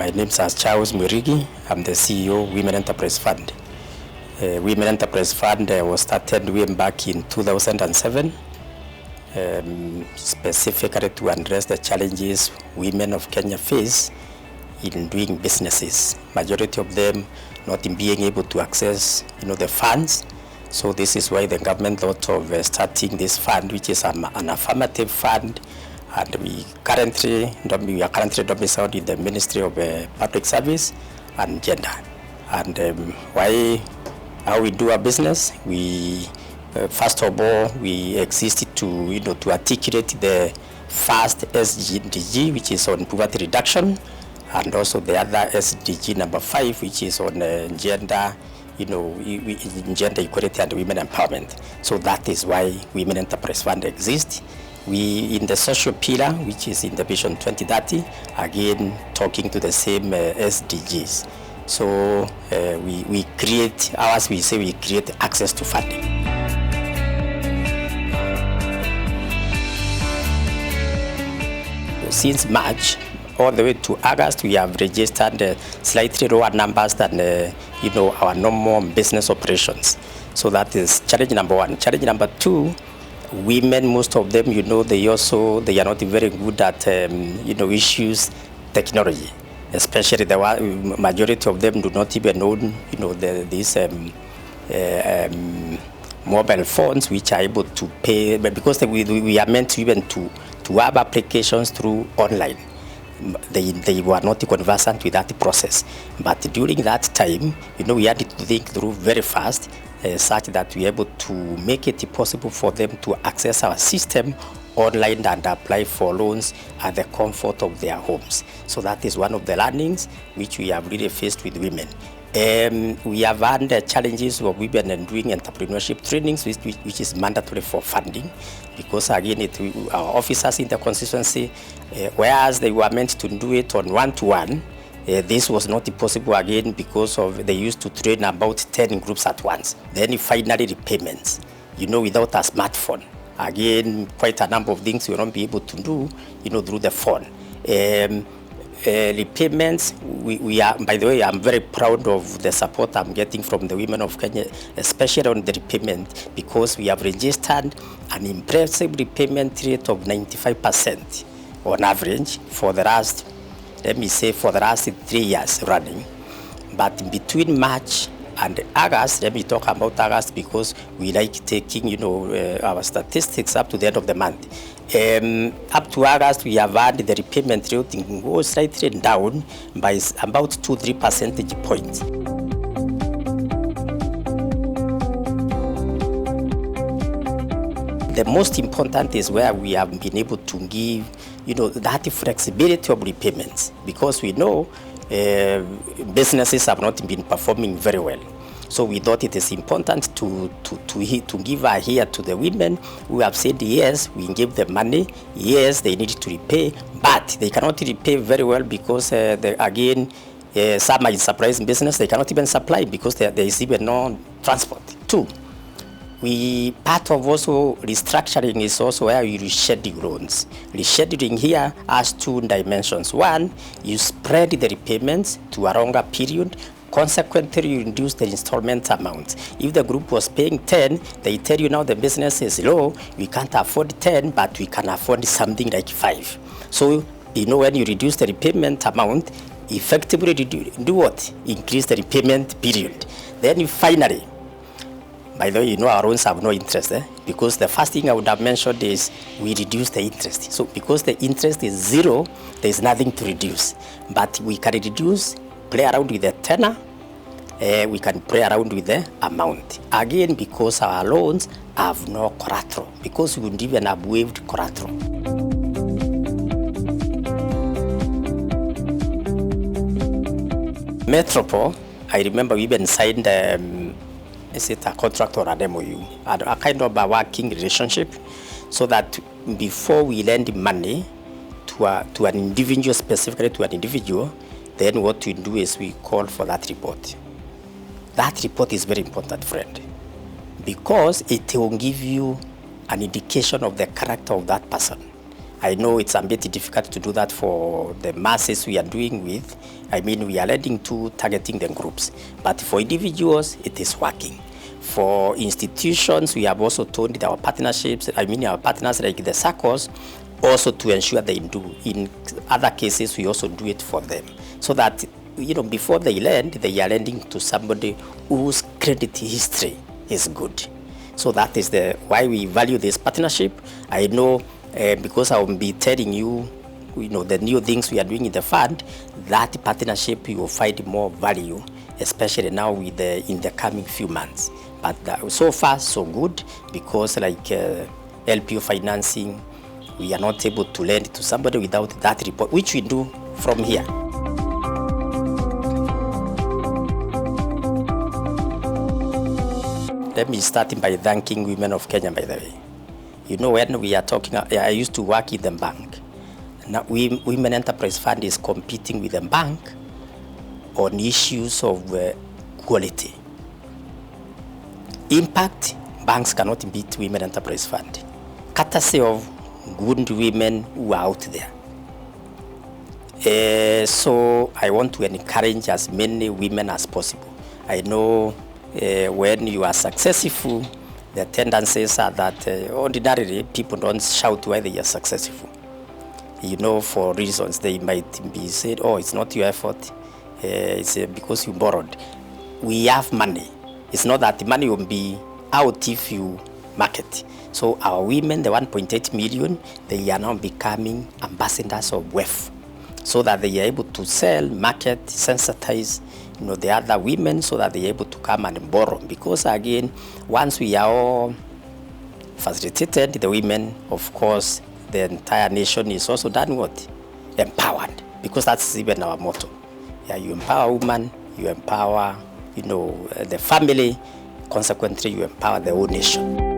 My name is Charles Mwirigi. I'm the CEO of Women Enterprise Fund. Women Enterprise Fund was started way back in 2007, specifically to address the challenges women of Kenya face in doing businesses. Majority of them not in being able to access, the funds. So this is why the government thought of starting this fund, which is an affirmative fund. And we are currently domiciled in the Ministry of Public Service and Gender. And how we do our business, we first of all we exist to to articulate the first SDG, which is on poverty reduction, and also the other SDG number 5, which is on gender, gender equality and women empowerment. So that is why Women Enterprise Fund exists. We, in the social pillar, which is in the Vision 2030, again talking to the same SDGs. So we create, ours we say we create access to funding. Since March all the way to August, we have registered slightly lower numbers than our normal business operations. So that is challenge number 1. Challenge number 2, women, most of them, they are not very good at, issues technology. Especially the majority of them do not even own, these mobile phones, which are able to pay, but because we are meant to even to have applications through online. They were not conversant with that process. But during that time, we had to think through very fast, such that we are able to make it possible for them to access our system online and apply for loans at the comfort of their homes. So that is one of the learnings which we have really faced with women. We have had the challenges of women and doing entrepreneurship trainings, which is mandatory for funding, because again, our officers in the constituency, whereas they were meant to do it on one-to-one, this was not possible again because of they used to train about 10 groups at once. Then finally repayments, without a smartphone. Again, quite a number of things you won't be able to do, through the phone. Repayments, we are, by the way, I'm very proud of the support I'm getting from the women of Kenya, especially on the repayment, because we have registered an impressive repayment rate of 95% on average for the last, let me say, for the last 3 years running. But between March and August, let me talk about August because we like taking, our statistics up to the end of the month. Up to August, we have had the repayment rate go slightly down by about 2-3 percentage points. The most important is where we have been able to give, that flexibility of repayments, because we know businesses have not been performing very well. So we thought it is important to give a hear to the women who have said, yes, we give them money, yes, they need to repay, but they cannot repay very well because, some are in surprise business, they cannot even supply because there is even no transport. 2, part of also restructuring is also where you reschedule loans. Rescheduling here has 2 dimensions. 1, you spread the repayments to a longer period. Consequently, you reduce the installment amount. If the group was paying 10, they tell you now the business is low, we can't afford 10, but we can afford something like 5. So, when you reduce the repayment amount, effectively do what? Increase the repayment period. Then finally, by the way, our loans have no interest, because the first thing I would have mentioned is we reduce the interest. So because the interest is 0, there is nothing to reduce. But we can reduce, play around with the tenor, we can play around with the amount. Again, because our loans have no collateral, because we wouldn't even have waived collateral. Metropole, I remember we even signed is it a contract or an MOU, a kind of a working relationship, so that before we lend money to an individual, specifically to an individual, then what we do is we call for that report. That report is very important, friend, because it will give you an indication of the character of that person. I know it's a bit difficult to do that for the masses we are doing with. I mean, we are leading to targeting the groups. But for individuals, it is working. For institutions, we have also told our partnerships, our partners like the SACCOs, also to ensure they do. In other cases, we also do it for them. So that, before they lend, they are lending to somebody whose credit history is good. So that is why we value this partnership. I know because I will be telling you, the new things we are doing in the fund, that partnership you will find more value, especially now in the coming few months. But so far, so good, because like LPO financing, we are not able to lend to somebody without that report, which we do from here. Let me start by thanking women of Kenya, by the way. When we are talking, I used to work in the bank. Now, Women Enterprise Fund is competing with the bank on issues of quality. Impact, banks cannot beat Women Enterprise Fund. Courtesy of good women who are out there. So I want to encourage as many women as possible. I know when you are successful, the tendencies are that ordinarily people don't shout why they are successful. For reasons they might be said, oh, it's not your effort, it's because you borrowed. We have money. It's not that the money will be out if you market. So our women, the 1.8 million, they are now becoming ambassadors of wealth, so that they are able to sell, market, sensitize the other women, so that they are able to come and borrow. Because again, once we are all facilitated, the women, of course, the entire nation is also done what? Empowered. Because that's even our motto. Yeah, you empower women, you empower, the family, consequently you empower the whole nation.